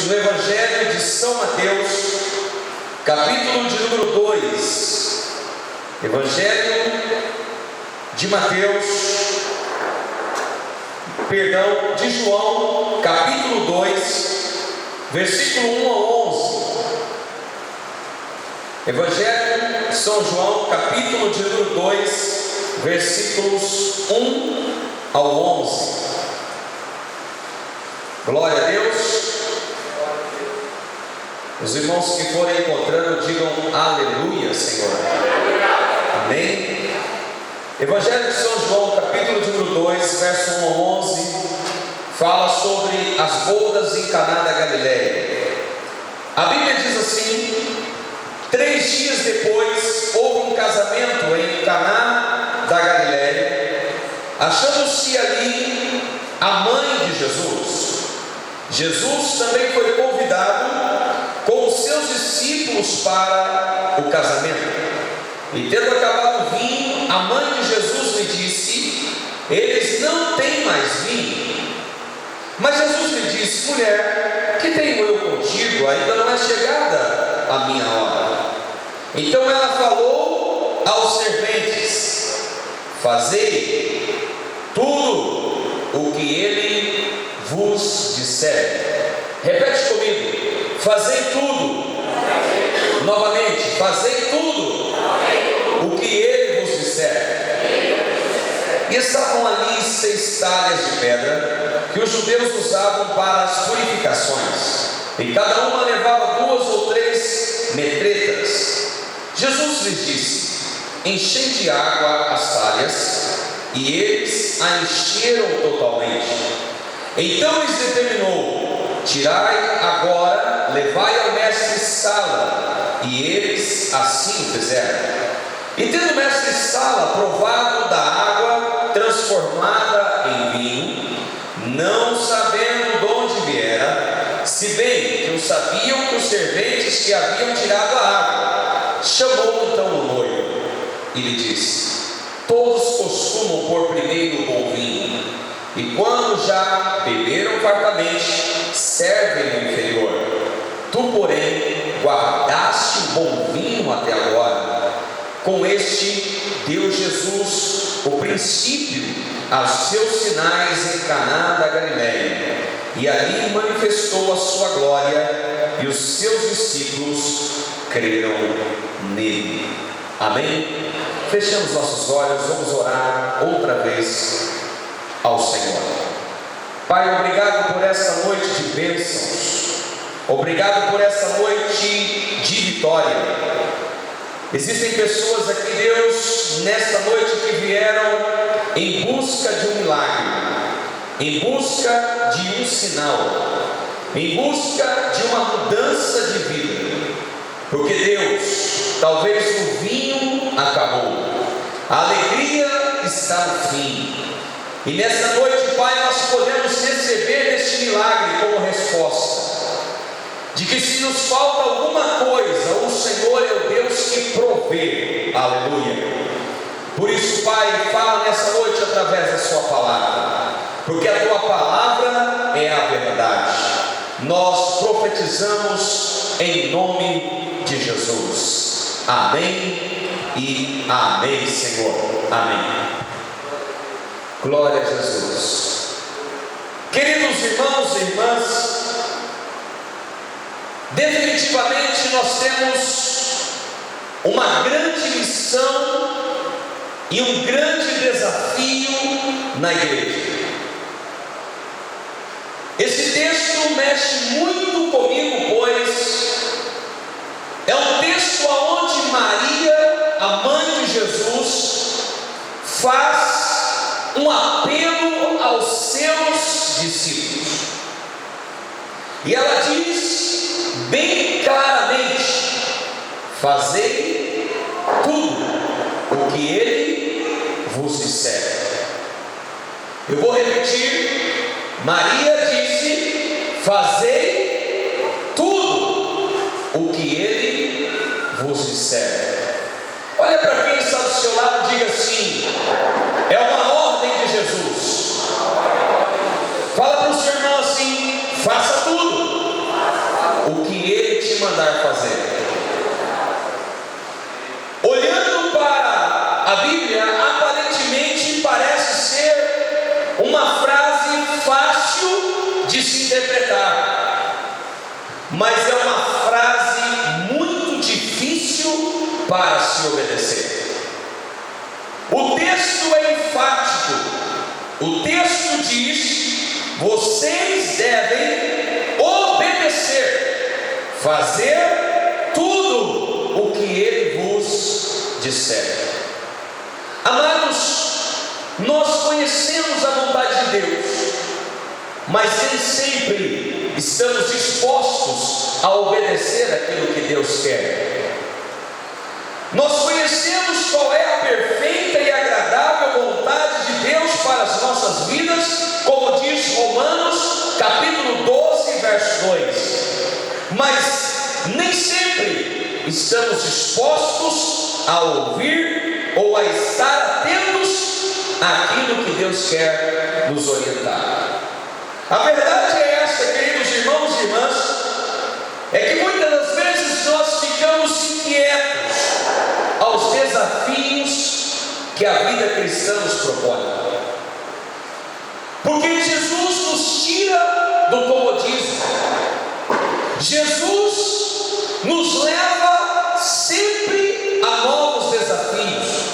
no Evangelho de São Mateus, capítulo de número 2. Evangelho de Mateus, de João, capítulo 2, versículo 1 ao 11. Evangelho de São João, capítulo de número 2, versículos 1 ao 11. Glória a Deus. Os irmãos que forem encontrando, digam aleluia, Senhor. Amém. Evangelho de São João, capítulo de número 2, verso 1 ao 11, fala sobre as bodas em Caná da Galileia. A Bíblia diz assim: 3 dias depois houve um casamento em Caná da Galileia, achando-se ali a mãe de Jesus. Jesus também foi convidado com os seus discípulos para o casamento. E tendo acabado o vinho, a mãe de Jesus lhe disse: eles não têm mais vinho. Mas Jesus lhe disse: mulher, que tenho eu contigo? Ainda não é chegada a minha hora. Então ela falou aos serventes: fazei tudo o que ele vos disser. Repete comigo: fazei tudo. Novamente: fazei tudo o que ele vos disser. E estavam ali 6 talhas de pedra que os judeus usavam para as purificações, e cada uma levava 2 ou 3 metretas. Jesus lhes disse: enchei de água as talhas, e eles a encheram totalmente. Então lhes determinou: tirai agora, levai ao mestre Sala. E eles assim fizeram. E tendo o mestre Sala provado da água transformada em vinho, não sabendo de onde viera, se bem que o sabiam que os serventes que haviam tirado a água, chamou então o noivo e lhe disse: todos costumam pôr primeiro o bom vinho, e quando já beberam fartamente, servem o inferior. Tu, porém, guardaste o bom vinho até agora. Com este deu Jesus o princípio aos seus sinais em Caná da Galileia, e ali manifestou a sua glória, e os seus discípulos creram nele. Amém? Fechamos nossos olhos, vamos orar outra vez ao Senhor. Pai, obrigado por essa noite de bênçãos, obrigado por essa noite de vitória. Existem pessoas aqui, Deus, nesta noite que vieram em busca de um milagre, em busca de um sinal, em busca de uma mudança de vida, porque Deus, talvez o vinho acabou, a alegria está no fim, e nesta noite, Pai, nós podemos receber este milagre como resposta, de que se nos falta alguma coisa, o Senhor é o Deus que provê. Aleluia. Por isso, Pai, fala nessa noite através da sua palavra, porque a tua palavra é a verdade. Nós profetizamos em nome de Jesus. Amém e amém, Senhor. Amém. Glória a Jesus. Queridos irmãos e irmãs, definitivamente nós temos uma grande missão e um grande desafio na igreja. Esse texto mexe muito comigo, pois é um texto onde Maria, a mãe de Jesus, faz um apelo aos seus discípulos, e ela diz bem claramente: fazei tudo o que ele vos disser. Eu vou repetir: Maria disse: fazei tudo o que ele vos disser. Olha para quem está do seu lado e diga assim: é uma ordem de Jesus. Fala para o seu irmão assim: faça tudo. o que Ele te mandar fazer. Olhando para a Bíblia, aparentemente parece ser uma frase fácil de se interpretar, mas é uma frase muito difícil para se obedecer. O texto é enfático. O texto diz: vocês devem obedecer, fazer tudo o que Ele vos disser. Amados, nós conhecemos a vontade de Deus, mas nem sempre estamos dispostos a obedecer aquilo que Deus quer. Nós conhecemos qual é a perfeita e agradável vontade de Deus para as nossas vidas, como diz Romanos capítulo 12, verso 2. Mas nem sempre estamos dispostos a ouvir ou a estar atentos àquilo que Deus quer nos orientar. A verdade é essa, queridos irmãos e irmãs, é que muitas das vezes nós ficamos inquietos aos desafios que a vida cristã nos propõe, porque Jesus nos tira do comodismo. Jesus nos leva sempre a novos desafios.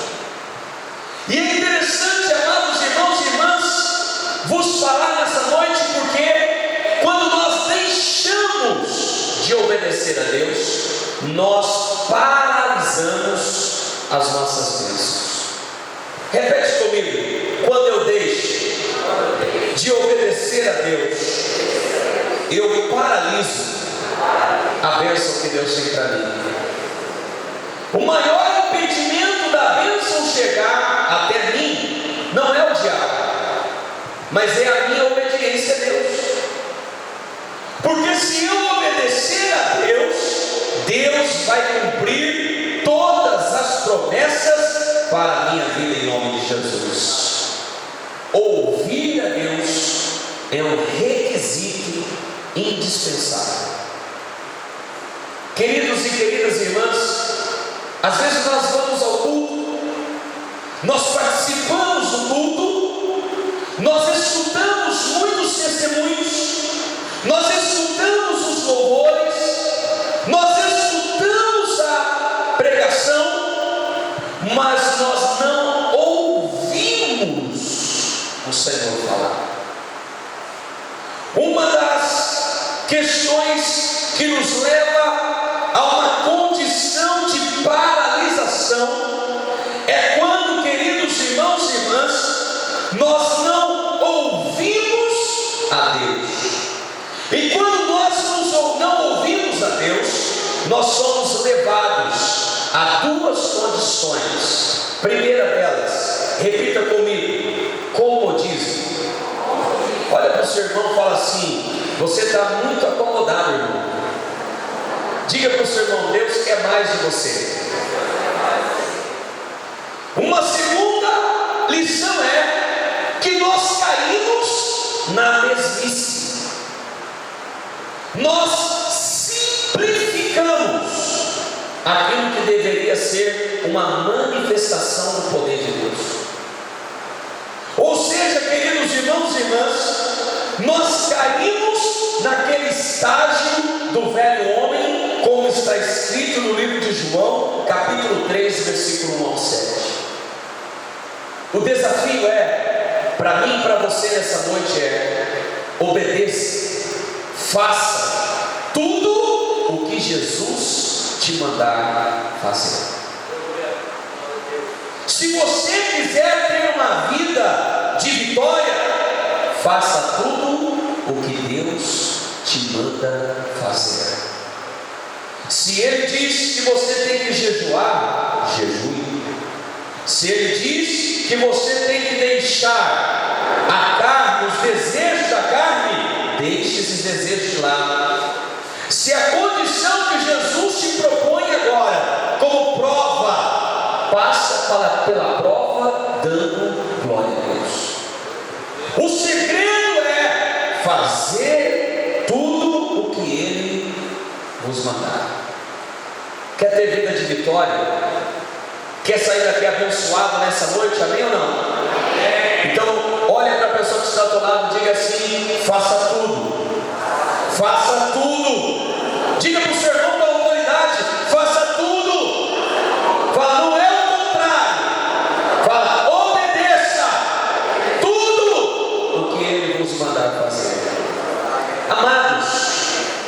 E é interessante, amados irmãos e irmãs, vos falar nessa noite, porque quando nós deixamos de obedecer a Deus, nós paralisamos as nossas bênçãos. Repete comigo: quando eu deixo de obedecer a Deus, eu paraliso a bênção que Deus tem para mim. O maior impedimento da bênção chegar até mim não é o diabo, mas é a minha obediência a Deus. Porque se eu obedecer a Deus, Deus vai cumprir todas as promessas para a minha vida em nome de Jesus. Ouvir a Deus é um requisito indispensável. Queridos e queridas irmãs, às vezes nós vamos ao culto, nós participamos do culto, nós escutamos muitos testemunhos, nós escutamos os louvores, nós escutamos a pregação, mas nós não ouvimos o Senhor falar. Uma das questões que nos leva a uma condição de paralisação é quando, queridos irmãos e irmãs, nós não ouvimos a Deus. E quando nós não ouvimos a Deus, nós somos levados a duas condições. Primeira delas, repita comigo: comodismo. Olha para o seu irmão e fala assim: você está muito acomodado, irmão. Diga para o seu irmão: Deus quer mais de você. Uma segunda lição é que nós caímos na mesmice. Nós simplificamos aquilo que deveria ser uma manifestação do poder de Deus. Ou seja, queridos irmãos e irmãs, nós caímos naquele estágio do velho homem, como está escrito no livro de João, capítulo 3, versículo 1 ao 7. O desafio para mim e para você nessa noite obedeça, faça tudo o que Jesus te mandar fazer. Se você quiser ter uma vida de vitória, faça tudo o que Deus te manda fazer. Se Ele diz que você tem que jejuar, jejue. Se Ele diz que você tem que deixar a carne, os desejos da carne, deixe esses desejos de lado. Se a condição que Jesus te propõe agora, como prova, passa pela prova dando glória a Deus. O segredo é fazer tudo o que Ele vos mandar. Quer ter vida de vitória? Quer sair daqui abençoado nessa noite? Amém ou não? Amém. Então, olha para a pessoa que está ao teu lado e diga assim: faça tudo. Faça tudo. Diga para o seu irmão da autoridade: faça tudo. Fala, não é o contrário. Fala, obedeça tudo o que ele vos mandar fazer. Amados,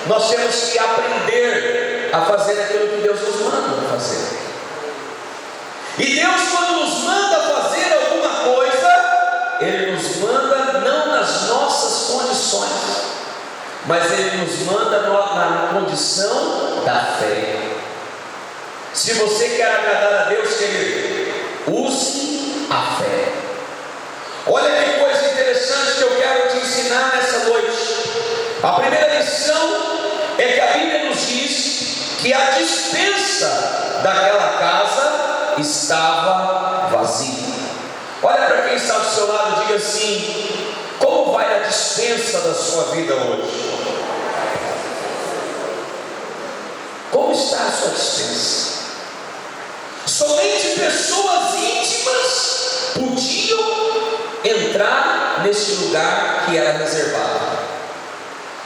nós temos que aprender a fazer aquilo que Deus nos manda fazer. E Deus, quando nos manda fazer alguma coisa, Ele nos manda não nas nossas condições, mas Ele nos manda na condição da fé. Se você quer agradar a Deus, querido, use a fé. Olha que coisa interessante que eu quero te ensinar nessa noite. A primeira lição é que a Bíblia nos diz que a despensa daquela casa estava vazia. Olha para quem está do seu lado e diga assim: como vai a despensa da sua vida hoje? Como está a sua despensa? Somente pessoas íntimas podiam entrar nesse lugar que era reservado.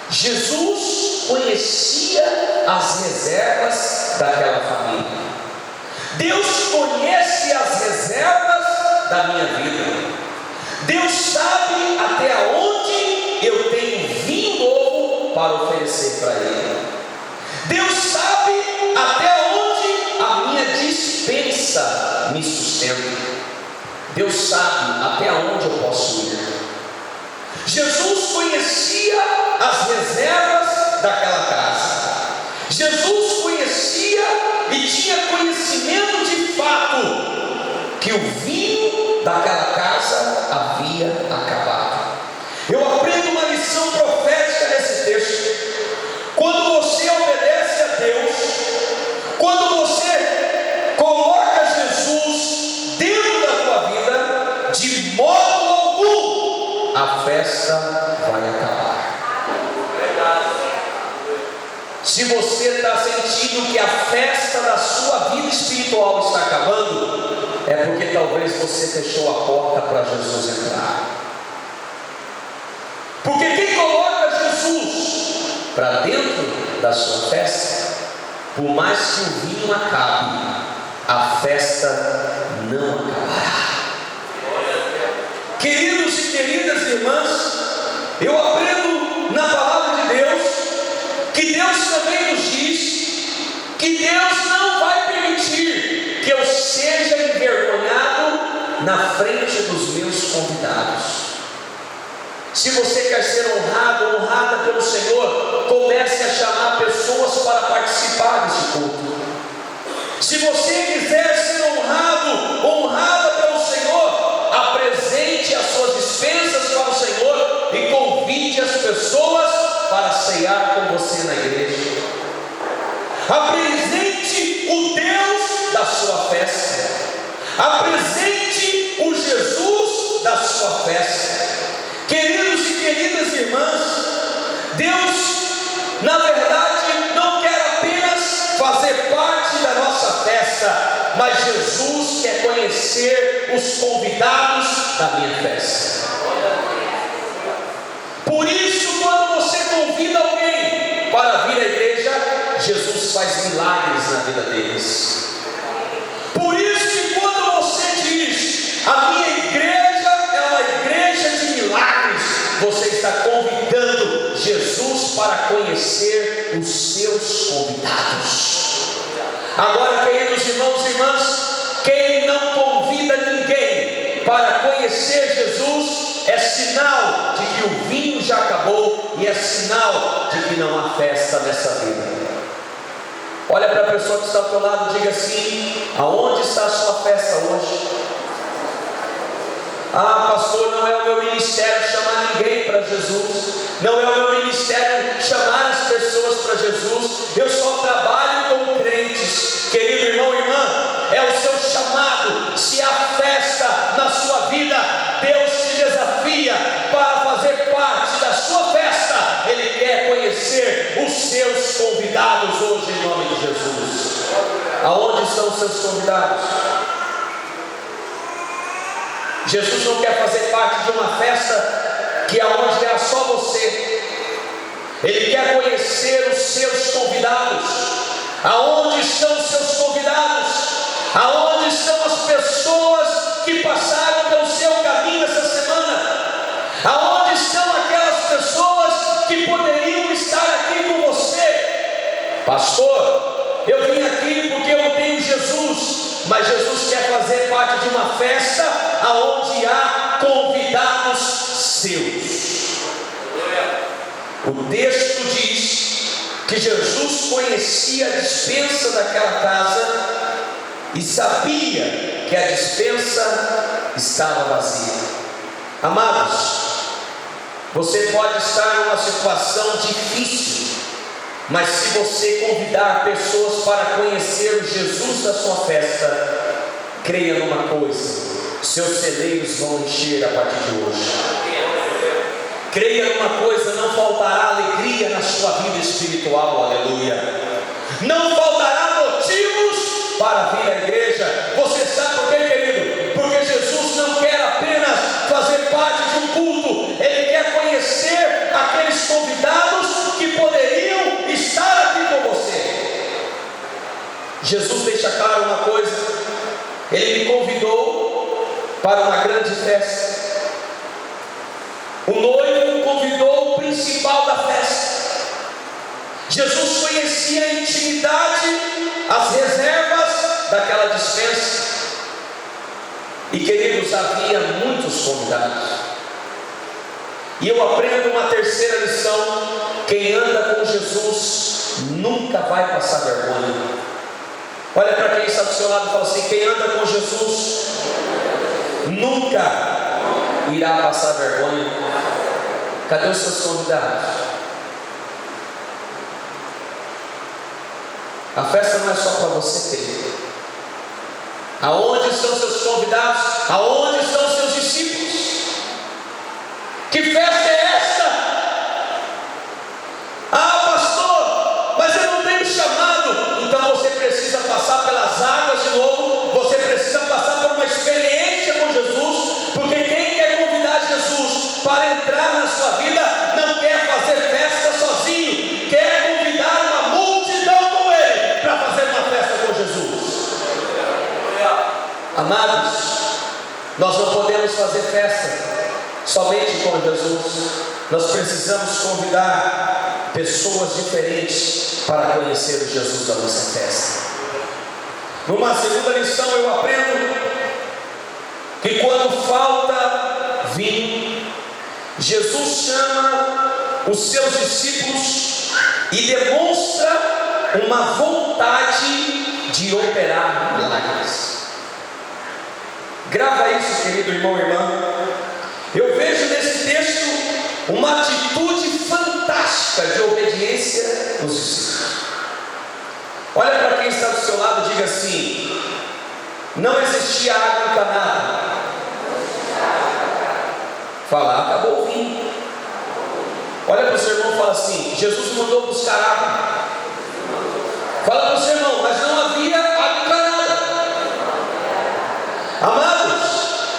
Jesus conhecia as reservas daquela família. Deus conhece as reservas da minha vida. Deus sabe até onde eu tenho vinho novo para oferecer para Ele. Deus sabe até onde a minha dispensa me sustenta. Deus sabe até onde eu posso ir. Jesus conhecia as reservas daquela casa. Jesus conhecia e tinha conhecimento de fato que o vinho daquela casa havia acabado. Eu aprendo uma lição profética nesse texto. Quando você obedece a Deus, quando você coloca Jesus dentro da tua vida, de modo algum a festa vai acabar. Se você está sentindo que a festa da sua vida espiritual está acabando, é porque talvez você fechou a porta para Jesus entrar. Porque quem coloca Jesus para dentro da sua festa, por mais que o vinho acabe, a festa não acabará. Queridos e queridas irmãs, eu aprendo na palavra de Deus que Deus também nos diz que Deus não vai permitir que eu seja envergonhado na frente dos meus convidados. Se você quer ser honrado ou honrada pelo Senhor, comece a chamar pessoas para participar desse culto. Se você quiser ser honrado, honrada pelo Senhor, apresente as suas dispensas para o Senhor e convide as pessoas para ceiar com você na igreja. Apresente o Deus da sua festa. Apresente o Jesus da sua festa. Queridos e queridas irmãs, Deus, na verdade, não quer apenas fazer parte da nossa festa, mas Jesus quer conhecer os convidados da minha festa. Por isso, quando você convida alguém para vir à igreja, Jesus faz milagres na vida deles. Por isso que quando você diz, a minha igreja é uma igreja de milagres, você está convidando Jesus para conhecer os seus convidados. Agora, queridos irmãos e irmãs, quem não convida ninguém para conhecer Jesus, é sinal de que o vinho já acabou e é sinal de que não há festa nessa vida. Olha para a pessoa que está ao teu lado e diga assim: aonde está a sua festa hoje? Ah, pastor, não é o meu ministério chamar ninguém para Jesus, não é o meu ministério chamar as pessoas para Jesus, eu só trabalho com crentes. Querido irmão e irmã, é o seu chamado. Se há festa na sua vida, Deus te desafia para fazer parte da sua festa. Ele quer conhecer os seus seus convidados hoje em nome de Jesus? Aonde estão os seus convidados? Jesus não quer fazer parte de uma festa que aonde é só você. Ele quer conhecer os seus convidados. Aonde estão os seus convidados? Aonde estão as pessoas que passaram pelo seu caminho essa semana? Aonde estão aquelas pessoas que poderiam estar aqui com você? Pastor, eu vim aqui porque eu tenho Jesus, mas Jesus quer fazer parte de uma festa aonde há convidados seus. O texto diz que Jesus conhecia a despensa daquela casa e sabia que a despensa estava vazia. Amados, você pode estar numa situação difícil, mas se você convidar pessoas para conhecer o Jesus da sua festa, creia numa coisa: seus celeiros vão encher a partir de hoje. Creia numa coisa: não faltará alegria na sua vida espiritual, aleluia. Não faltará motivos para vir à igreja. Você sabe por quê, querido? Porque Jesus não quer apenas fazer parte de um culto, Ele quer conhecer aqueles convidados que poderiam estar aqui com você. Jesus deixa claro uma coisa: Ele me convidou para uma grande festa. O noivo convidou o principal da festa. Jesus conhecia a intimidade, as reservas daquela despensa. E queridos, havia muitos convidados. E eu aprendo uma terceira lição: quem anda com Jesus nunca vai passar vergonha. Olha para quem está do seu lado e fala assim: quem anda com Jesus nunca irá passar vergonha. Cadê os seus convidados? A festa não é só para você, querido. Aonde estão seus convidados? Aonde estão seus discípulos? Que festa é esta? Ah, pastor, mas eu não tenho chamado. Então você precisa passar pelas águas de novo. Você precisa passar por uma experiência com Jesus. Porque quem quer convidar Jesus para entrar na sua vida não quer fazer festa sozinho, quer convidar uma multidão com Ele para fazer uma festa com Jesus. Amados, nós não podemos fazer festa somente com Jesus. Nós precisamos convidar pessoas diferentes para conhecer o Jesus da nossa festa. Numa segunda lição eu aprendo que quando falta vinho, Jesus chama os seus discípulos e demonstra uma vontade de operar milagres. Grava isso, querido irmão e irmã. Eu vejo nesse texto uma atitude fantástica de obediência dos discípulos. Olha para quem está do seu lado e diga assim: não existia água encanada. Fala, acabou o vinho. Olha para o seu irmão e fala assim: Jesus mandou buscar água. Fala para o seu irmão: mas não havia água encanada. Amados,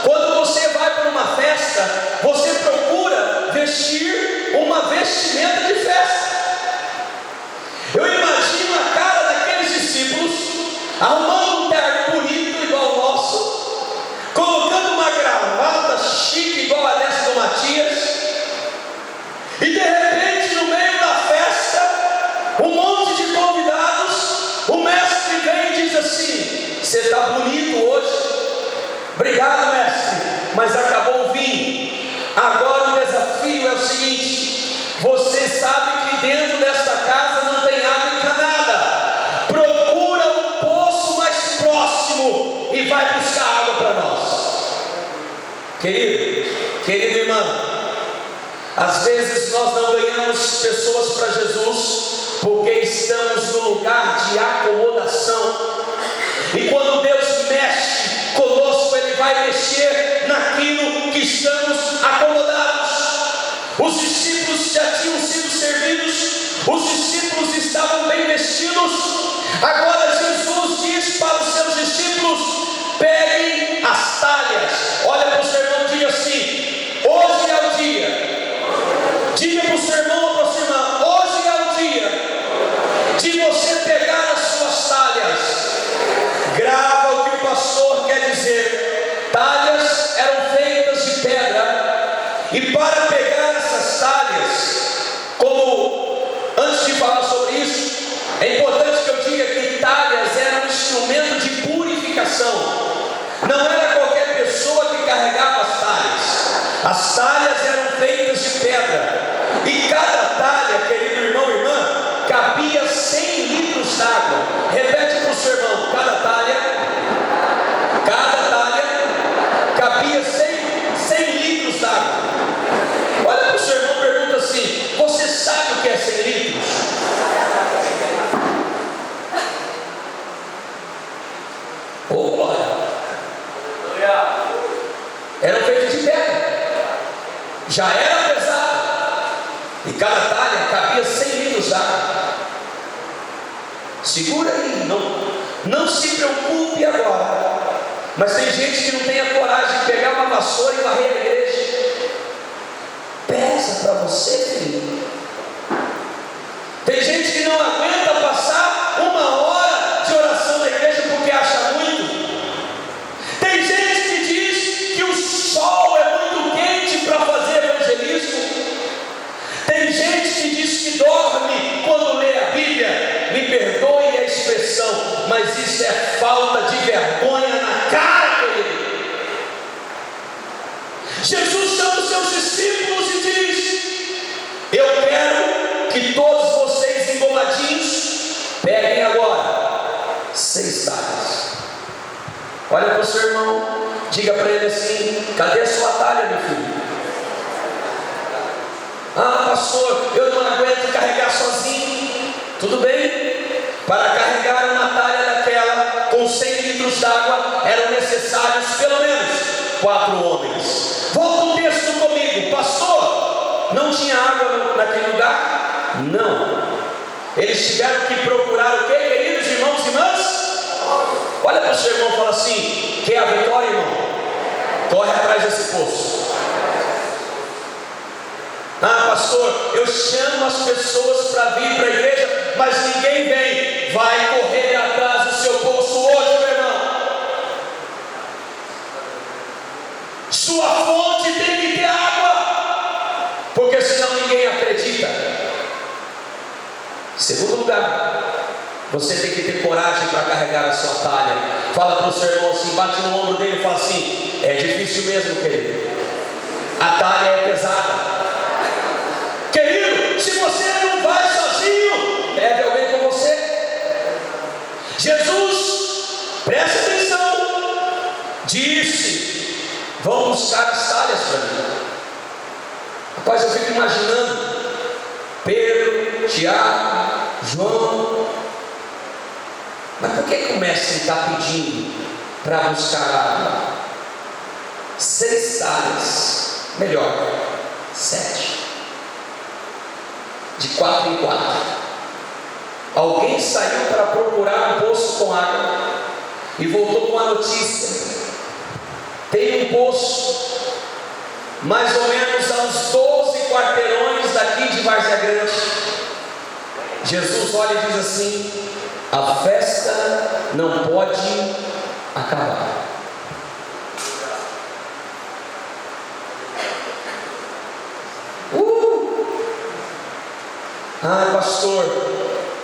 quando você vai para uma festa, você procura vestir uma vestimenta de festa. Eu imagino a cara daqueles discípulos arrumando um terno bonito igual o nosso, colocando uma gravata chique igual a dessa do Matias, e de repente no meio da festa, um monte de convidados, o mestre vem e diz assim: você está bonito hoje. Obrigado, mestre, mas acabou o vinho. Agora o desafio é o seguinte: você sabe que dentro desta casa não tem água encanada. Procura um poço mais próximo e vai buscar água para nós. Querido irmão, às vezes nós não ganhamos pessoas para Jesus porque estamos no lugar de acomodação. E quando Deus mexe conosco, Ele vai mexer naquilo que estamos acomodados. Os discípulos já tinham sido servidos, os discípulos Agora Jesus diz para os seus discípulos: peguem as talhas. Olha para o seu irmão e diga assim: hoje é o dia. Diga para o seu irmão ou para o seu irmão: hoje é o dia de você pegar as suas talhas. Grava o que o pastor quer dizer. Talhas eram feitas de pedra, e para pegar essas talhas, antes de falar sobre isso, é importante que eu diga que talhas eram um instrumento de purificação. Não era qualquer pessoa que carregava as talhas. As talhas eram feitas de pedra, e cada talha, querido irmão e irmã, cabia 100 litros d'água. Repete para o seu irmão: cada talha cabia 100 litros d'água. Olha para o seu irmão e pergunta assim: você sabe o que é 100 litros? Oh, glória! Eram feitos de pedra, já era pesado, e cada talha cabia 100 litros d'água. Segura aí, não se preocupe agora. Mas tem gente que não tem a coragem de pegar uma vassoura e varrer a igreja. Pesa para você, filho. Tem gente que não aguenta passar 1 hora de oração na igreja porque acha muito. Tem gente que diz que o sol é muito quente para fazer evangelismo. Tem gente que diz que dorme quando lê a Bíblia. Me perdoe a expressão, mas isso é falta de vergonha na cara, querido. Jesus chama os seus discípulos e diz: eu quero que todos vocês engomadinhos peguem agora 6 talhas. Olha para o seu irmão, diga para ele assim: cadê a sua talha, meu filho? Ah, pastor, eu não aguento carregar sozinho. Tudo bem. Para carregar uma talha daquela com 100 litros d'água eram necessários pelo menos 4 homens. Volta o texto comigo. Pastor, não tinha água naquele lugar? Não. Eles tiveram que procurar o que, queridos irmãos e irmãs? Olha para o seu irmão e fala assim: quer a vitória, irmão? Corre atrás desse poço. Ah, pastor, eu chamo as pessoas para vir para a igreja, mas ninguém vem. Vai correr atrás do seu poço hoje, meu irmão. Sua fonte tem que ter água, porque senão ninguém acredita. Segundo lugar, você tem que ter coragem para carregar a sua talha. Fala para o seu irmão assim, bate no ombro dele e fala assim: é difícil mesmo, querido. A talha é pesada. Querido, se você não vai sozinho, leve alguém com você. Jesus, presta atenção, disse: vão buscar as talhas para mim. Rapaz, eu fico imaginando Pedro, Tiago, João. Mas por que o mestre está pedindo para buscar água? 6 talhas, melhor, 7. De 4 em 4. Alguém saiu para procurar um poço com água e voltou com a notícia: tem um poço mais ou menos a uns 12 quarteirões daqui de Várzea Grande. Jesus olha e diz assim: a festa não pode acabar. Ah, pastor,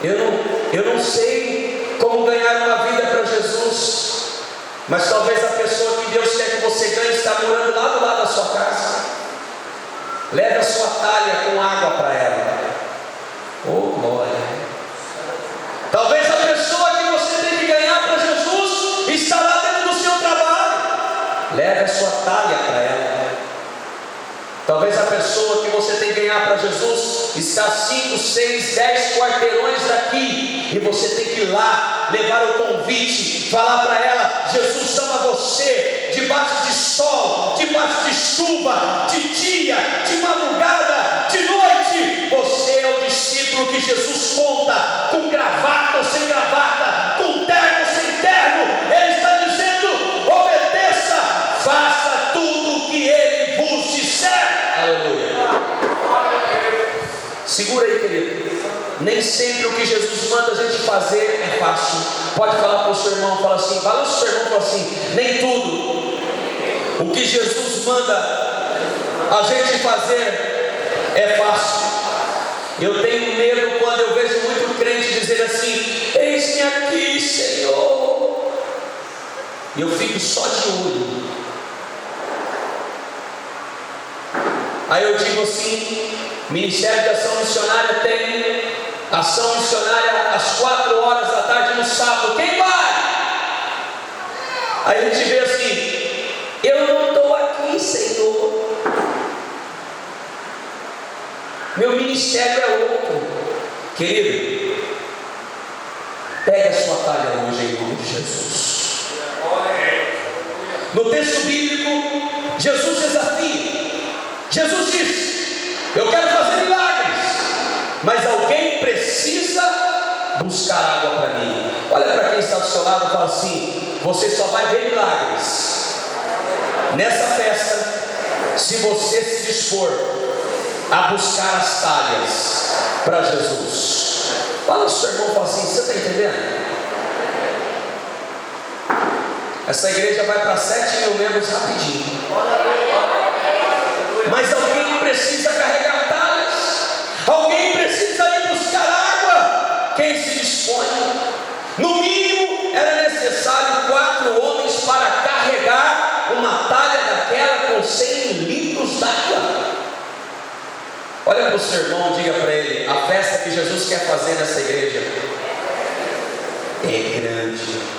eu não sei como ganhar uma vida para Jesus, mas talvez a pessoa que Deus quer que você ganhe está morando lá do lado da sua casa. Leve a sua talha com água para ela. Oh, glória. Talvez a pessoa que você tem que ganhar para Jesus está lá dentro do seu trabalho. Leve a sua talha para ela. Talvez a pessoa que você tem que ganhar para Jesus está a 5, 6, 10 quarteirões daqui, e você tem que ir lá, levar o convite, falar para ela: Jesus chama você, debaixo de sol, debaixo de chuva, de dia, de madrugada, de noite. Você é o discípulo que Jesus conta, com gravata ou sem gravata, Segura aí, querido. Nem sempre o que Jesus manda a gente fazer é fácil. Pode falar para o seu irmão, fala assim, balança o seu irmão, fala assim, nem tudo o que Jesus manda a gente fazer é fácil. Eu tenho medo quando eu vejo muito crente dizer assim, eis-me aqui, Senhor. E eu fico só de olho. Aí eu digo assim, Ministério de Ação Missionária tem ação missionária às 4 horas da tarde no sábado. Quem vai? Aí a gente vê assim, eu não estou aqui, Senhor. Meu ministério é outro. Querido, pegue a sua talha hoje em nome de Jesus. No texto bíblico, Jesus desafia. Jesus diz, eu quero fazer milagres, mas alguém precisa buscar água para mim. Olha para quem está do seu lado e fala assim, você só vai ver milagres nessa festa se você se dispor a buscar as talhas para Jesus. Fala ao seu irmão, fala assim, você está entendendo? Essa igreja vai para 7.000 membros rapidinho. Mas alguém precisa carregar talhas. Alguém precisa ir buscar água. Quem se dispõe? No mínimo era necessário 4 homens para carregar uma talha daquela com 100 litros d'água. Olha para o seu irmão, diga para ele, a festa que Jesus quer fazer nessa igreja é grande.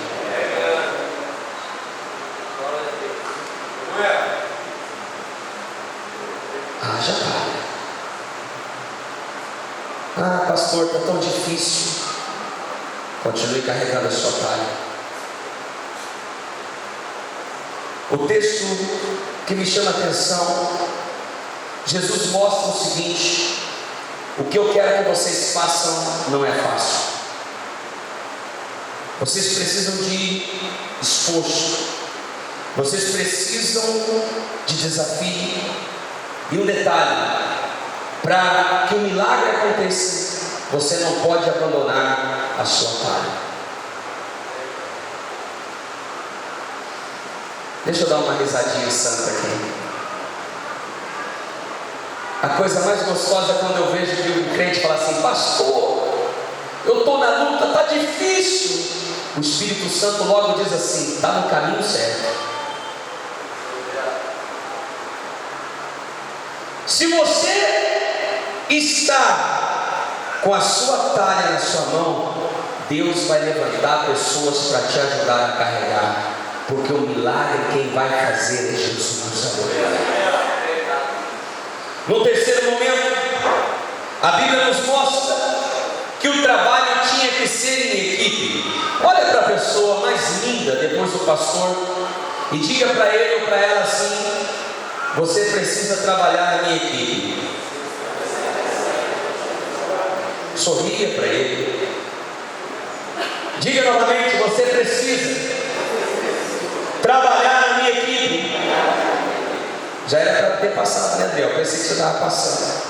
Já para. Pastor, está tão difícil. Continue carregando a sua talha. O texto que me chama a atenção, Jesus mostra o seguinte: o que eu quero que vocês façam não é fácil. Vocês precisam de esforço. Vocês precisam de desafio. E um detalhe, para que o milagre aconteça, você não pode abandonar a sua talha. Deixa eu dar uma risadinha santa aqui. A coisa mais gostosa é quando eu vejo que um crente fala assim, pastor, eu estou na luta, está difícil. O Espírito Santo logo diz assim, está no caminho certo. Se você está com a sua talha na sua mão, Deus vai levantar pessoas para te ajudar a carregar, porque o milagre quem vai fazer é Jesus. No terceiro momento, a Bíblia nos mostra que o trabalho tinha que ser em equipe. Olha para a pessoa mais linda depois do pastor e diga para ele ou para ela assim, você precisa trabalhar na minha equipe. Sorria para ele. Diga novamente, você precisa trabalhar na minha equipe. Já era para ter passado, né, Adriel? Pensei que você estava passando.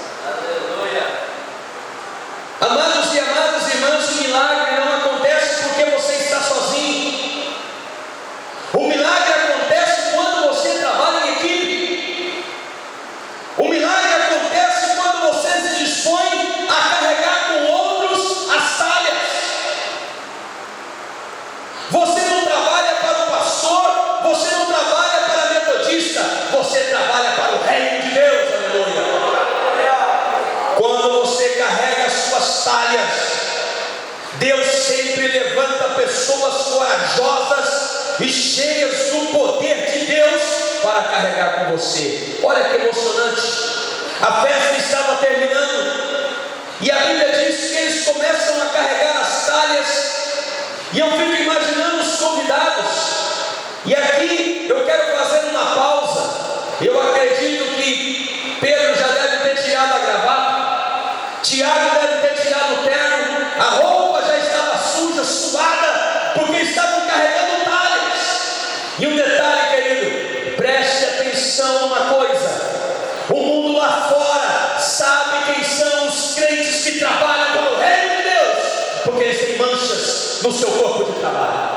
Amados e amadas irmãos, o milagre não acontece porque você está sozinho. O milagre acontece quando você trabalha em equipe. O milagre acontece quando você se dispõe a carregar com outros as talhas. Você não trabalha para o pastor, você não trabalha para a metodista, você trabalha para o reino de Deus, aleluia. Quando você carrega as suas talhas, Deus sempre levanta pessoas corajosas e cheias do poder de Deus para carregar com você. Olha que emocionante. A festa estava terminando e a Bíblia diz que eles começam a carregar as talhas. E eu fico imaginando os convidados. E aqui eu quero fazer uma pausa. Eu acredito que Pedro já deve ter tirado a gravata, Tiago deve ter tirado o terno, a roupa já estava suja, suada, porque estavam carregando talhas. E um detalhe, querido, preste atenção uma coisa: o mundo lá fora sabe quem são os crentes do seu corpo de trabalho.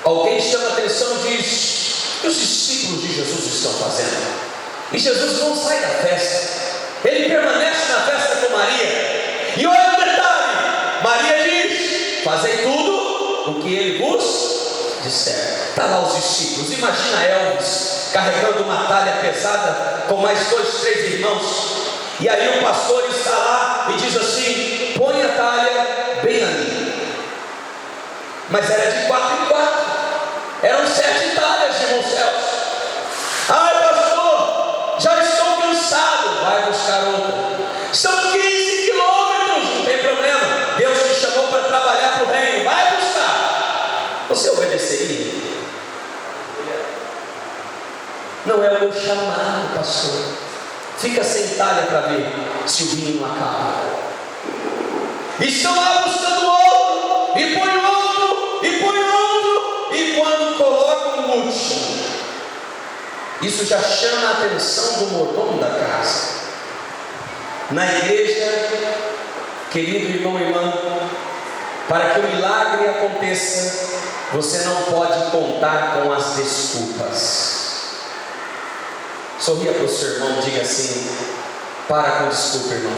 Alguém chama a atenção e diz: o que os discípulos de Jesus estão fazendo? E Jesus não sai da festa, ele permanece na festa com Maria. E olha o detalhe: Maria diz: fazei tudo o que ele vos disser. Está lá os discípulos. Imagina Elvis carregando uma talha pesada com mais 2, 3 irmãos. E aí o pastor está lá e diz assim: põe a talha bem ali. Mas era de 4 em 4. Eram 7 talhas, irmãos céus. Ai, pastor, já estou cansado. Vai buscar outra. São 15 quilômetros. Não tem problema. Deus te chamou para trabalhar para o reino. Vai buscar. Você obedeceria? Não é o meu chamado, pastor. Fica sem talha para ver se o vinho não acaba. Estão lá buscando outro, e põe outro, e põe outro, e quando colocam um último, isso já chama a atenção do mordomo da casa. Na igreja, querido irmão e irmã, para que o milagre aconteça, você não pode contar com as desculpas. Sorria para o seu irmão, diga assim: para com desculpa, irmão.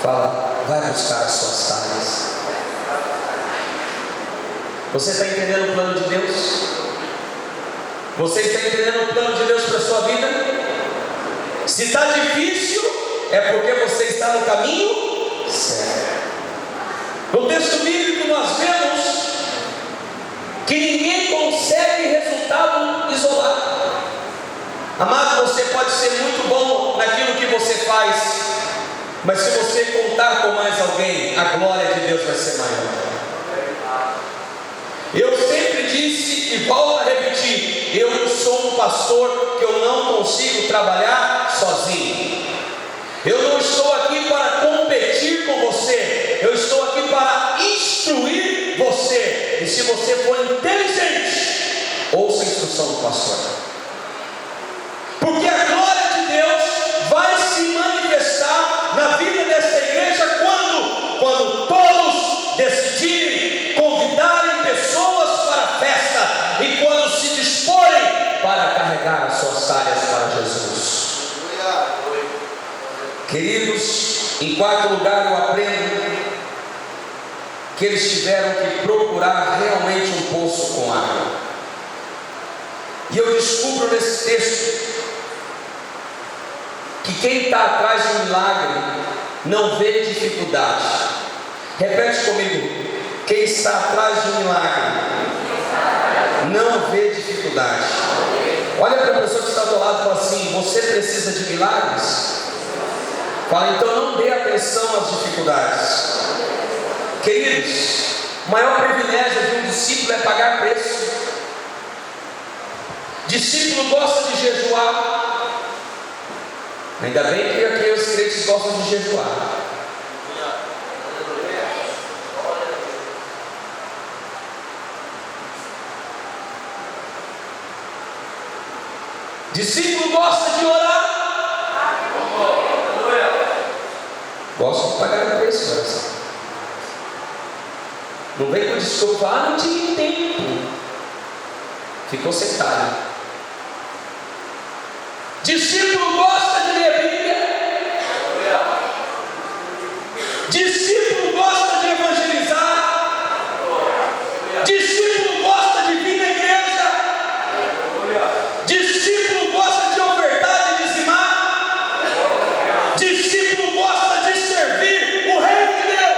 Fala: vai buscar as suas talhas. Você está entendendo o plano de Deus? Você está entendendo o plano de Deus para a sua vida? Se está difícil, é porque você está no caminho certo. No texto bíblico nós vemos que ninguém consegue resultado isolado. Amado, você pode ser muito bom naquilo que você faz, mas se você contar com mais alguém, a glória de Deus vai ser maior. Eu sempre disse e volto a repetir: eu sou um pastor que eu não consigo trabalhar sozinho. Eu não estou aqui para competir com você, eu estou aqui para instruir você. E se você for inteligente, ouça a instrução do pastor. Porque a glória de Deus vai se manifestar na vida desta igreja quando todos decidirem convidarem pessoas para a festa e quando se disporem para carregar as suas talhas para Jesus. Queridos, em quarto lugar eu aprendo que eles tiveram que procurar realmente um poço com água. E eu descubro nesse texto que quem está atrás de um milagre não vê dificuldade. Repete comigo: quem está atrás de um milagre não vê dificuldade. Olha para a pessoa que está do lado e fala assim: você precisa de milagres? Fala, então não dê atenção às dificuldades. Queridos, o maior privilégio de um discípulo é pagar preço. Discípulo gosta de jejuar. Ainda bem que aqui os crentes gostam de jejuar. Discípulo gosta de orar. Gosta de pagar o preço de oração. Não vem com desculpa: não tinha tempo. Ficou sentado. Discípulo gosta de ler a Bíblia. Discípulo gosta de evangelizar. Discípulo gosta de vir na igreja. Discípulo gosta de ofertar e dizimar. Discípulo gosta de servir o reino de Deus.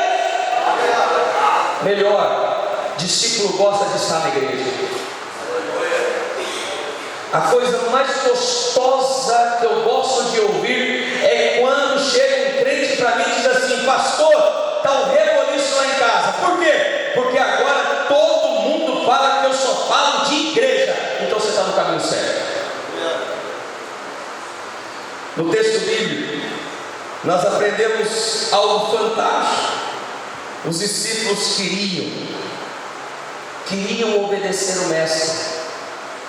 Melhor, discípulo gosta de estar na igreja. A coisa mais gostosa que eu gosto de ouvir é quando chega um crente para mim e diz assim: pastor, está um reboliço lá em casa. Por quê? Porque agora todo mundo fala que eu só falo de igreja. Então você está no caminho certo. No texto bíblico nós aprendemos algo fantástico. Os discípulos queriam obedecer o mestre,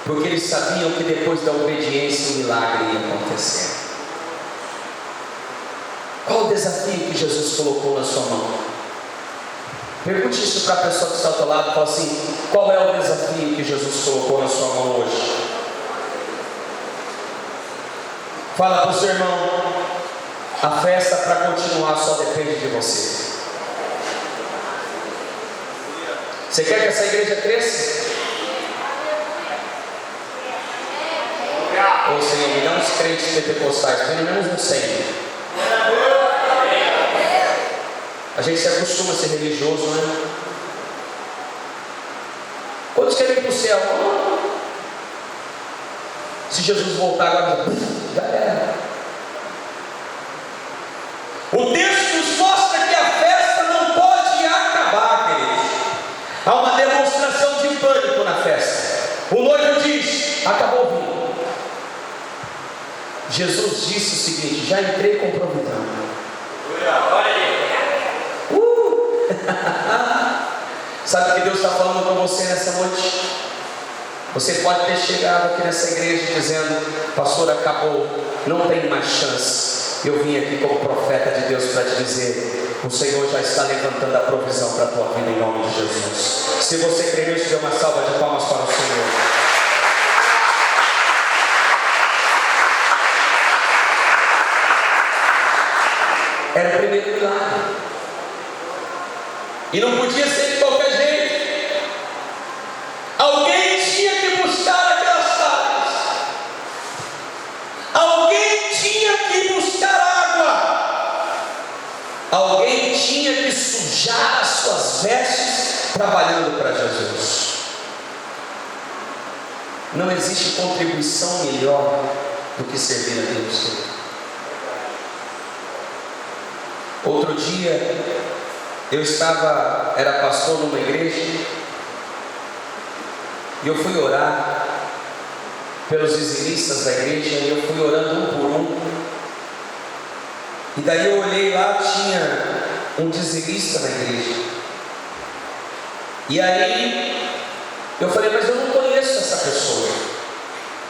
porque eles sabiam que depois da obediência o milagre ia acontecer. Qual o desafio que Jesus colocou na sua mão? Pergunte isso para a pessoa que está ao teu lado. Fala assim: qual é o desafio que Jesus colocou na sua mão hoje? Fala para o seu irmão: a festa para continuar só depende de você. Você quer que essa igreja cresça? Ô Senhor, me dá uns crentes pentecostais, pelo menos uns 100. A gente se acostuma a ser religioso, né? Quantos querem ir para o céu? Se Jesus voltar agora, já era. O texto nos mostra que a festa não pode acabar, queridos. Há uma demonstração de pânico na festa. O noivo diz: acabou o vinho. Jesus disse o seguinte: já entrei com providão. Sabe o que Deus está falando com você nessa noite? Você pode ter chegado aqui nessa igreja dizendo: pastor, acabou, não tem mais chance. Eu vim aqui como profeta de Deus para te dizer: o Senhor já está levantando a provisão para a tua vida em nome de Jesus. Se você crer nisso, dê uma salva de palmas para o Senhor. Era o primeiro milagre. E não podia ser de qualquer jeito. Alguém tinha que buscar aquelas águas. Alguém tinha que buscar água. Alguém tinha que sujar as suas vestes trabalhando para Jesus. Não existe contribuição melhor do que servir a Deus. Outro dia eu era pastor numa igreja, e eu fui orar pelos dizimistas da igreja, e eu fui orando um por um, e daí eu olhei lá, tinha um dizimista na igreja, e aí eu falei: mas eu não conheço essa pessoa.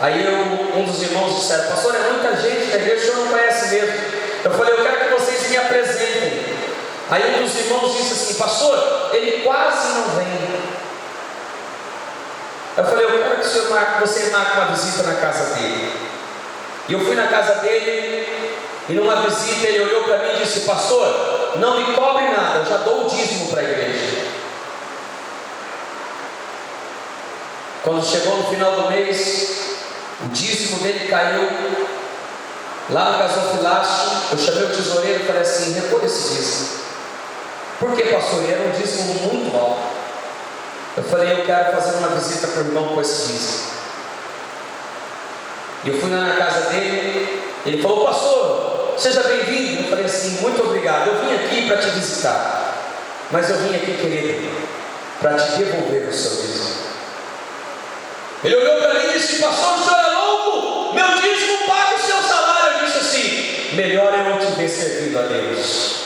Aí um dos irmãos disseram: pastor, é muita gente na igreja, o senhor não conhece mesmo. Eu falei: eu quero que vocês me apresentem. Aí um dos irmãos disse assim: pastor, ele quase não vem. Eu falei: eu quero que você marque uma visita na casa dele. E eu fui na casa dele, e numa visita ele olhou para mim e disse: pastor, não me cobre nada, eu já dou o dízimo para a igreja. Quando chegou no final do mês, o dízimo dele caiu lá no gasofilácio. Eu chamei o tesoureiro e falei assim: recolha esse dízimo. Por que, pastor? Era um dízimo muito alto. Eu falei: eu quero fazer uma visita para o irmão com esse dízimo. E eu fui lá na casa dele. Ele falou: pastor, seja bem-vindo. Eu falei assim: muito obrigado, eu vim aqui para te visitar, mas eu vim aqui, querido, para te devolver o seu dízimo. Ele olhou para mim e disse: pastor, o senhor é louco, meu dízimo paga o seu salário. Eu disse assim: melhor eu não te ver servindo a Deus.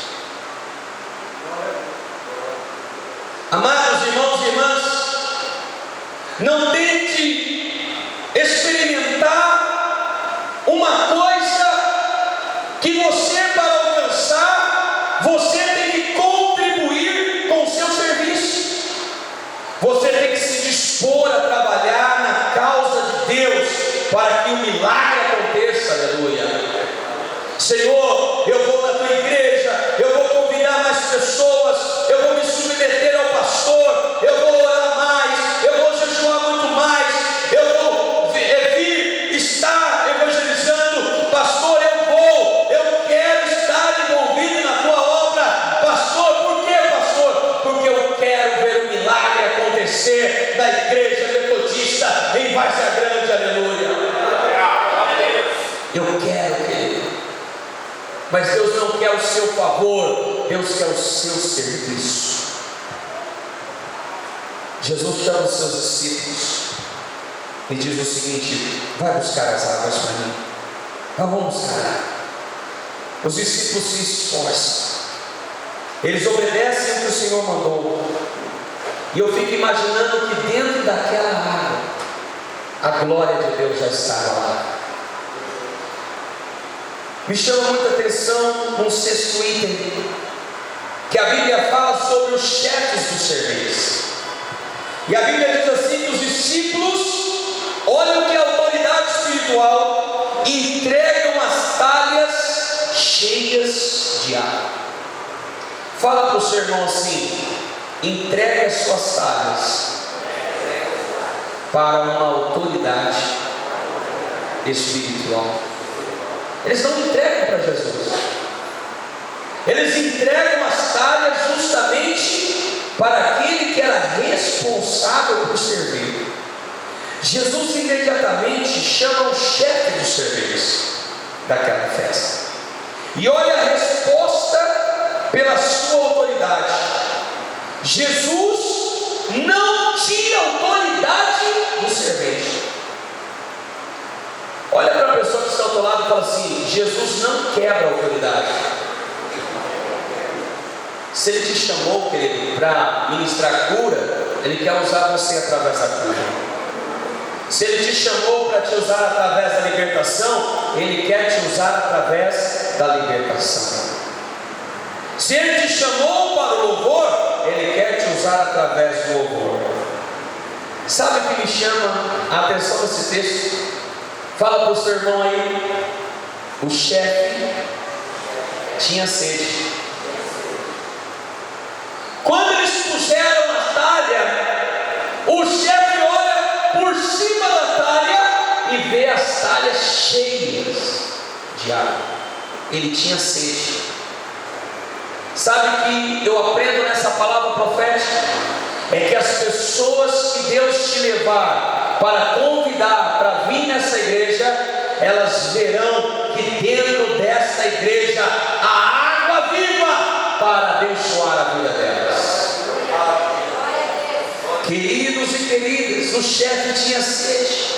Amados irmãos e irmãs, não tente experimentar uma coisa que você, para alcançar, você tem que contribuir com o seu serviço. Você tem que se dispor a trabalhar na causa de Deus para que o milagre aconteça. Aleluia. Senhor, eu vou na tua igreja, eu vou convidar mais pessoas, eu vou me submeter ao pastor, eu vou orar mais, eu vou jejuar muito mais, eu vou vir estar evangelizando. Pastor, eu quero estar envolvido na tua obra. Pastor, por quê, pastor? Porque eu quero ver o milagre acontecer da igreja metodista em Várzea Grande. Aleluia. Eu quero, querido. Mas Deus não quer o seu favor, Deus quer o seu serviço. Jesus chama os seus discípulos e diz o seguinte: vai buscar as águas para mim. Vamos buscar. Os discípulos se esforçam, eles obedecem o que o Senhor mandou. E eu fico imaginando que dentro daquela água, a glória de Deus já estava lá. Me chama muita atenção um sexto item. que a Bíblia fala sobre os chefes dos serventes. E a Bíblia diz assim que os discípulos olham que a autoridade espiritual entregam as talhas cheias de água. Fala para o seu irmão assim: entregue as suas talhas para uma autoridade espiritual. Eles não entregam para Jesus, eles entregam as talhas justamente para aquele que era responsável por servir. Jesus imediatamente chama o chefe dos serventes daquela festa, e olha a resposta pela sua autoridade. Jesus não tira a autoridade do servente. Olha para a pessoa que está ao teu lado e fala assim: Jesus não quebra a autoridade. Se Ele te chamou, querido, para ministrar cura, Ele quer usar você através da cura. Se Ele te chamou para te usar através da libertação, Ele quer te usar através da libertação. Se Ele te chamou para o louvor, Ele quer te usar através do louvor. Sabe o que me chama a atenção nesse texto? Fala para o seu irmão aí: o chefe tinha sede. Quando eles puseram a talha, o chefe olha por cima da talha e vê as talhas cheias de água. Ele tinha sede. Sabe que eu aprendo nessa palavra profética? É que as pessoas que Deus te levar para convidar para vir nessa igreja, elas verão que dentro desta igreja há água viva para abençoar a vida delas. Queridos e queridas, o chefe tinha sede.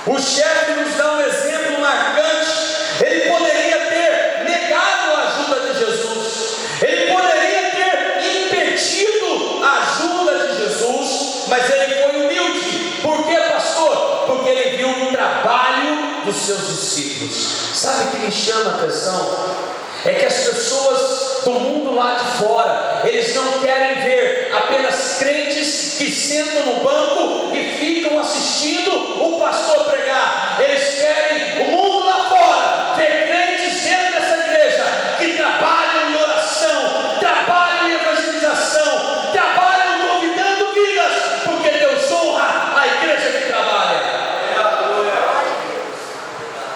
O chefe nos dá um exemplo marcante. Ele poderia ter negado a ajuda de Jesus, ele poderia ter impedido a ajuda de Jesus, mas ele foi humilde. Por quê, pastor? Porque ele viu o trabalho dos seus discípulos. Sabe o que me chama a atenção? É que as pessoas do mundo lá de fora, eles não querem ver apenas crentes que sentam no banco e ficam assistindo o pastor pregar. Eles querem o mundo lá fora ver crentes dentro dessa igreja que trabalham em oração, trabalham em evangelização, trabalham convidando vidas, porque Deus honra a igreja que trabalha.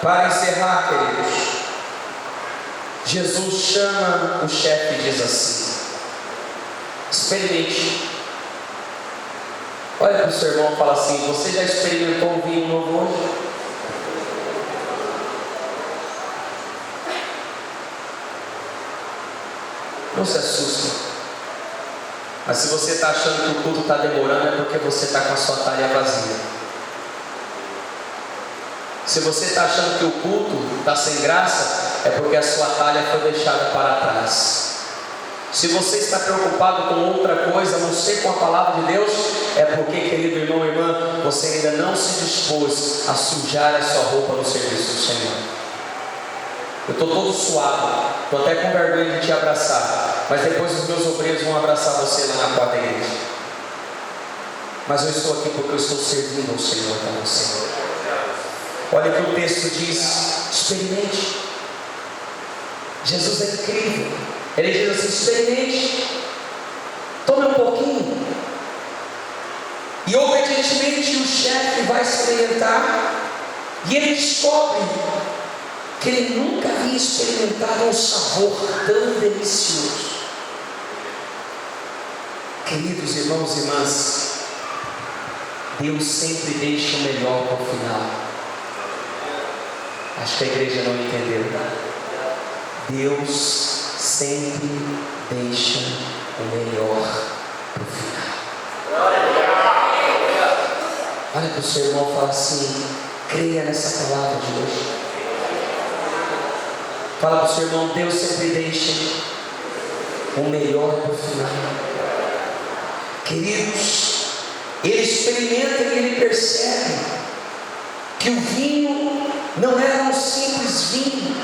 Para encerrar, queridos, Jesus chama o chefe e diz assim: experimente. Olha para o seu irmão e fala assim: você já experimentou um vinho novo hoje? Não se assuste. Mas se você está achando que o culto está demorando, é porque você está com a sua talha vazia. Se você está achando que o culto está sem graça, é porque a sua talha foi deixada para trás. Se você está preocupado com outra coisa, não sei, com a palavra de Deus, é porque, querido irmão e irmã, você ainda não se dispôs a sujar a sua roupa no serviço do Senhor. Eu estou todo suado, estou até com vergonha de te abraçar, mas depois os meus obreiros vão abraçar você lá na quarta igreja. Mas eu estou aqui porque eu estou servindo ao Senhor com você. Olha o que o texto diz: experimente. Jesus é incrível. Ele diz assim: experimente, tome um pouquinho. E obedientemente o chefe vai experimentar, e ele descobre que ele nunca havia experimentado um sabor tão delicioso. Queridos irmãos e irmãs, Deus sempre deixa o melhor para o final. Acho que a igreja não entendeu. Deus sempre deixa o melhor para o final. Olha para o seu irmão e fala assim: creia nessa palavra de hoje. Fala para o seu irmão: Deus sempre deixa o melhor para o final. Queridos, ele experimenta e ele percebe que o vinho não era um simples vinho.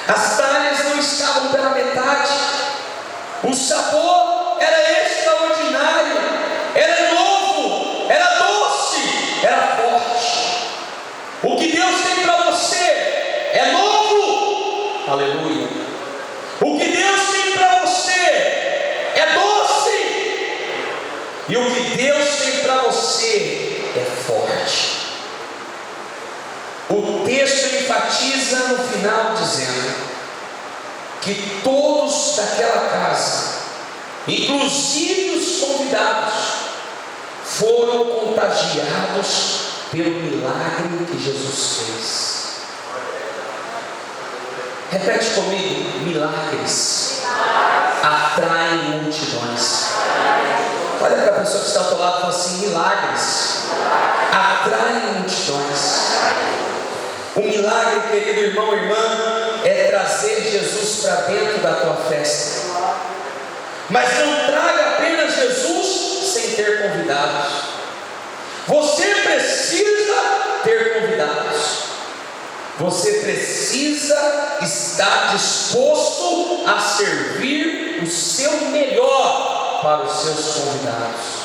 As talhas não estavam pela metade. E o que Deus tem para você é forte. O texto enfatiza no final dizendo que todos daquela casa, inclusive os convidados, foram contagiados pelo milagre que Jesus fez. Repete comigo: milagres atraem multidões. Olha para a pessoa que está ao teu lado e fala assim: milagres atraem multidões. O milagre, querido irmão e irmã, é trazer Jesus para dentro da tua festa. Mas não traga apenas Jesus sem ter convidados. Você precisa ter convidados. Você precisa estar disposto a servir o seu melhor para os seus convidados.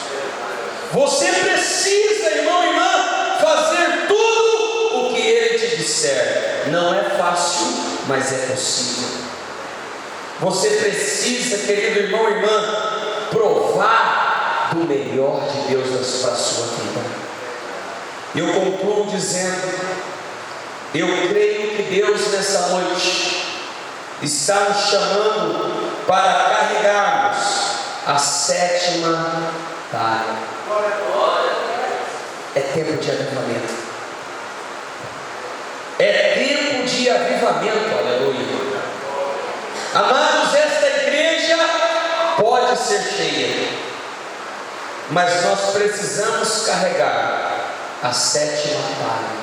Você precisa, irmão e irmã, fazer tudo o que Ele te disser. Não é fácil, mas é possível. Você precisa, querido irmão e irmã, provar do melhor de Deus para a sua vida. Eu concluo dizendo: eu creio que Deus nessa noite está nos chamando para carregarmos a 7ª talha. É tempo de avivamento. É tempo de avivamento, aleluia. Amados, esta igreja pode ser cheia, mas nós precisamos carregar a 7ª talha.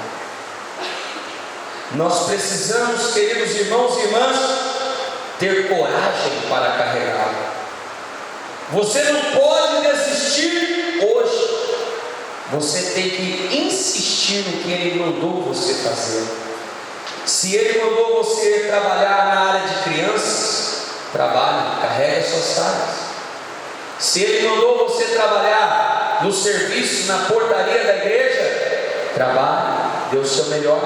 Nós precisamos, queridos irmãos e irmãs, ter coragem para carregá-la. Você não pode desistir hoje. Você tem que insistir no que Ele mandou você fazer. Se Ele mandou você trabalhar na área de crianças, trabalhe, carregue as suas talhas. Se Ele mandou você trabalhar no serviço, na portaria da igreja, trabalhe, dê o seu melhor.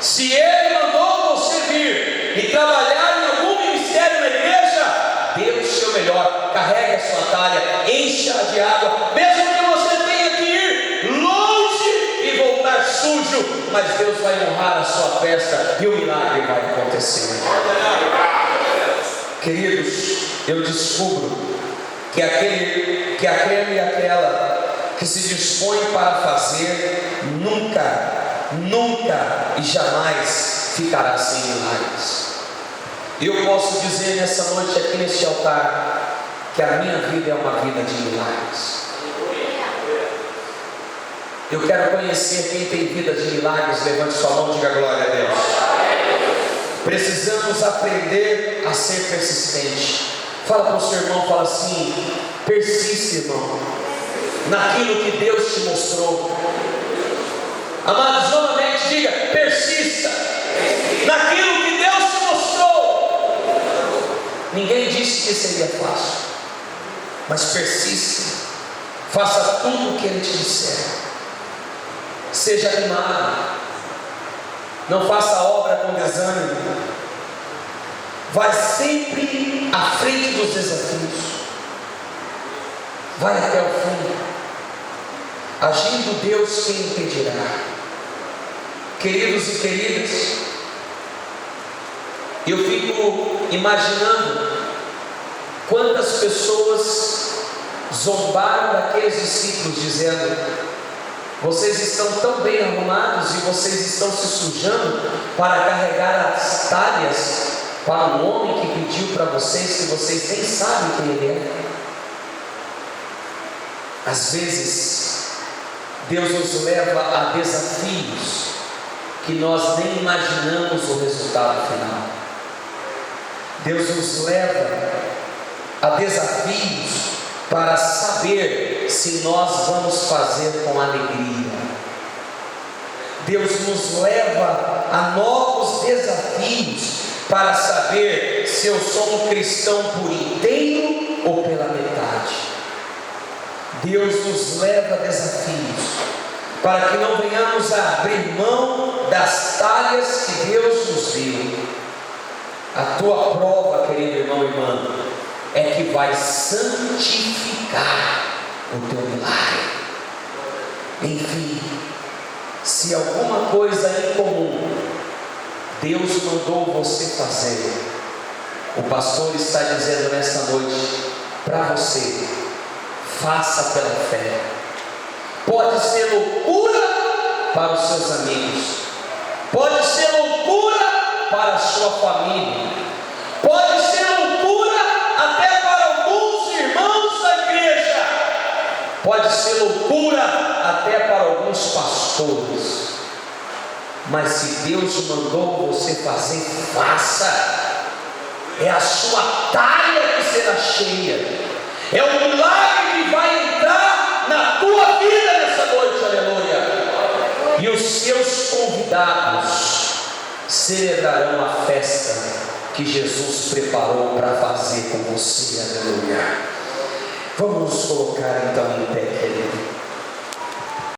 Se Ele mandou você vir e trabalhar em algum ministério na igreja, dê o seu melhor, carregue a sua talha, encha de água, mesmo que você tenha que ir longe e voltar sujo, mas Deus vai honrar a sua festa e o milagre vai acontecer. Queridos, eu descubro que aquele e aquela que se dispõe para fazer nunca e jamais ficará sem milagres. Eu posso dizer nessa noite aqui neste altar que a minha vida é uma vida de milagres. Eu quero conhecer quem tem vida de milagres. Levante sua mão e diga glória a Deus. Precisamos aprender a ser persistente. Fala para o seu irmão, fala assim: persiste, irmão, naquilo que Deus te mostrou. Amados, novamente diga: persista naquilo que Deus te mostrou. Ninguém disse que seria fácil, mas persista. Faça tudo o que Ele te disser. Seja animado. Não faça a obra com desânimo. Vai sempre à frente dos desafios. Vai até o fim. Agindo Deus, quem impedirá? Queridos e queridas, eu fico imaginando quantas pessoas zombaram daqueles discípulos, dizendo: vocês estão tão bem arrumados e vocês estão se sujando para carregar as talhas para um homem que pediu para vocês, que vocês nem sabem quem ele é. Às vezes Deus nos leva a desafios que nós nem imaginamos o resultado final. Deus nos leva a desafios para saber se nós vamos fazer com alegria. Deus nos leva a novos desafios para saber se eu sou um cristão por inteiro ou pela metade. Deus nos leva a desafios para que não venhamos a abrir mão das talhas que Deus nos deu. A tua prova, querido irmão e irmã, é que vai santificar o teu milagre. Enfim, se alguma coisa incomum Deus mandou você fazer, o pastor está dizendo nesta noite para você: faça pela fé. Pode ser loucura para os seus amigos, pode ser loucura para a sua família, pode ser loucura até para alguns irmãos da igreja, pode ser loucura até para alguns pastores. Mas se Deus mandou você fazer, faça. É a sua talha que será cheia, é o milagre que vai entrar na tua vida nessa noite, aleluia. E os seus convidados celebrarão a festa que Jesus preparou para fazer com você, aleluia. Vamos nos colocar então em pé, querido.